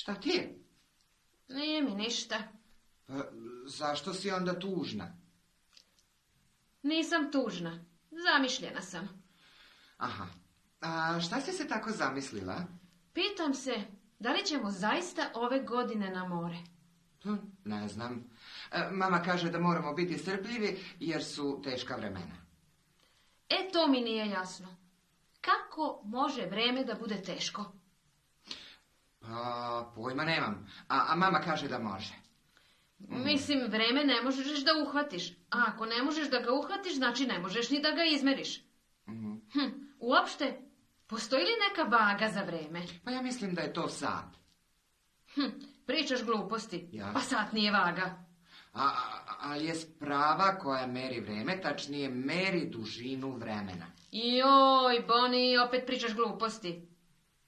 Šta ti je? Nije mi ništa. Pa, zašto si onda tužna? Nisam tužna. Zamišljena sam. Aha. A šta si se tako zamislila? Pitam se, da li ćemo zaista ove godine na more? Ne znam. Mama kaže da moramo biti strpljivi jer su teška vremena. To mi nije jasno. Kako može vreme da bude teško? Pa, pojma nemam. A mama kaže da može. Mislim, vreme ne možeš da uhvatiš. A ako ne možeš da ga uhvatiš, znači ne možeš ni da ga izmeriš. Uopšte, postoji li neka vaga za vreme? Pa ja mislim da je to sat. Pričaš gluposti. Ja. Pa sat nije vaga. Ali je sprava koja meri vreme, tačnije meri dužinu vremena. Joj, Boni, opet pričaš gluposti.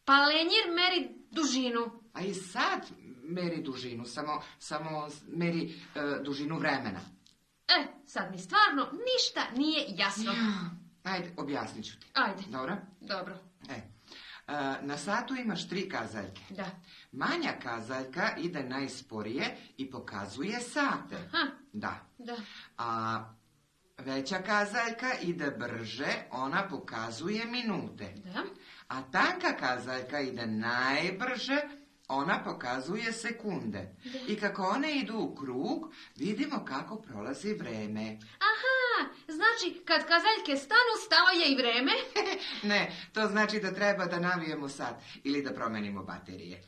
Pa lenjir meri dužinu. A i sat meri dužinu, samo meri dužinu vremena. Sad mi stvarno ništa nije jasno. Ajde, objasnit ću ti. Ajde. Dobro? Dobro. Na satu imaš 3 kazaljke. Da. Manja kazaljka ide najsporije i pokazuje sate. Aha. Da. Da. A veća kazaljka ide brže, ona pokazuje minute. Da. A tanka kazaljka ide najbrže, ona pokazuje sekunde. Da. I kako one idu u krug, vidimo kako prolazi vreme. Aha, znači kad kazaljke stanu, stalo je i vreme? Ne, to znači da treba da navijemo sat ili da promenimo baterije.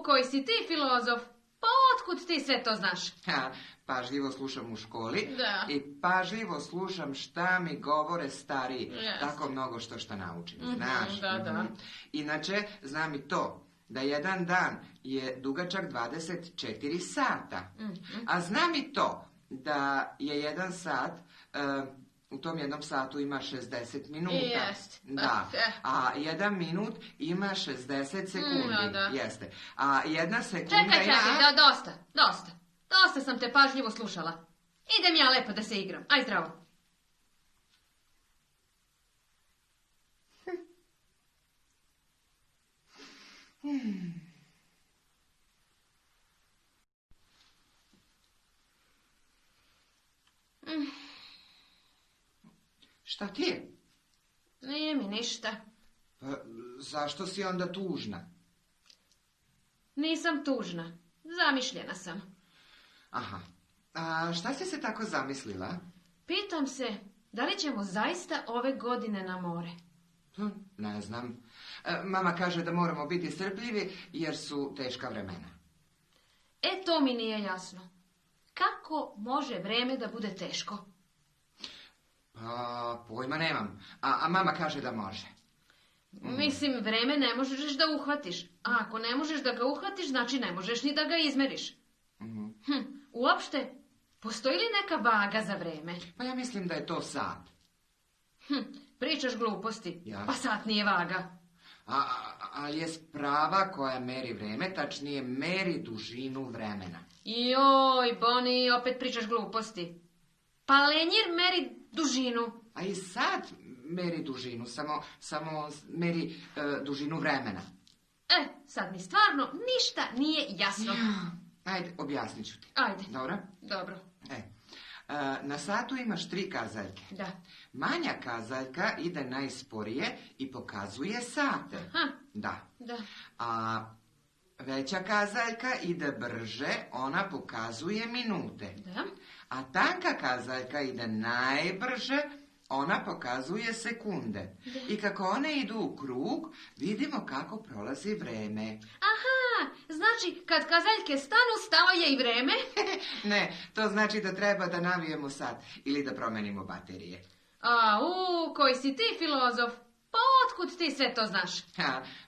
Koji si ti filozof? Pa otkud ti sve to znaš? Pažljivo slušam u školi. Da. I pažljivo slušam šta mi govore stariji. Yes. Tako mnogo što naučim, znaš. Da. Inače, znam i to, da jedan dan je dugačak 24 sata. A znam i to, da je jedan sat, u tom jednom satu ima 60 minuta. Jest. Da. A jedan minut ima 60 sekundi. Da. Jeste. A jedna sekunda Čekaj, ima... dosta. Dosta sam te pažljivo slušala. Idem ja lepo da se igram. Aj zdravo. Šta ti je? Nije mi ništa. Pa, zašto si onda tužna? Nisam tužna. Zamišljena sam. Aha. A šta si se tako zamislila? Pitam se, da li ćemo zaista ove godine na more? Ne znam. Mama kaže da moramo biti strpljivi jer su teška vremena. To mi nije jasno. Kako može vreme da bude teško? Pa, pojma nemam. A mama kaže da može. Mislim, vreme ne možeš da uhvatiš. A ako ne možeš da ga uhvatiš, znači ne možeš ni da ga izmeriš. Uopšte, postoji li neka vaga za vreme? Pa ja mislim da je to sat. Pričaš gluposti. Ja. Pa sat nije vaga. Ali je sprava koja meri vreme, tačnije meri dužinu vremena. Joj, Boni, opet pričaš gluposti. Pa lenjir meri dužinu. A i sat meri dužinu, samo meri dužinu vremena. Sad mi stvarno ništa nije jasno. Ajde, objasnit ću ti. Ajde. Dobro? Dobro. Na satu imaš 3 kazaljke. Da. Manja kazaljka ide najsporije i pokazuje sate. Aha. Da. Da. A veća kazaljka ide brže, ona pokazuje minute. Da. A tanka kazaljka ide najbrže, ona pokazuje sekunde. Da. I kako one idu u krug, vidimo kako prolazi vreme. Aha, znači kad kazaljke stanu, stalo je i vreme? Ne, to znači da treba da navijemo sat ili da promenimo baterije. Koji si ti filozof? Pa otkud ti sve to znaš?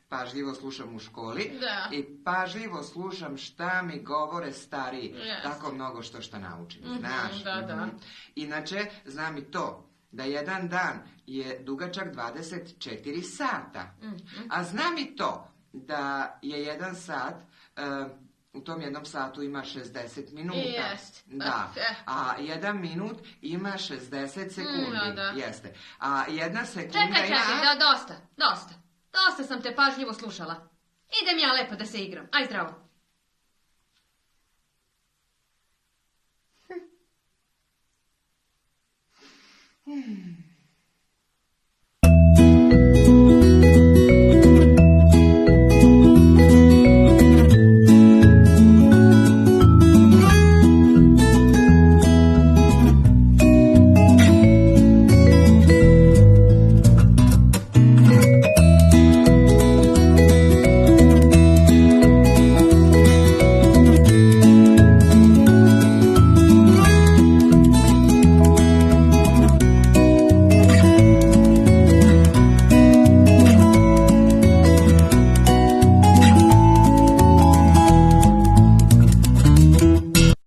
Pažljivo slušam u školi. Da. I pažljivo slušam šta mi govore stariji. Yes. Tako mnogo što naučim, znaš. Da. Inače, znam i to, da jedan dan je dugačak 24 sata. A znam i to, da je jedan sat, u tom jednom satu ima 60 minuta. Jest. Da. A jedan minut ima 60 sekundi. Da. Jeste. A jedna sekunda Čekaj, dosta. Dosta sam te pažljivo slušala. Idem ja lepo da se igram. Aj zdravo. Hmm.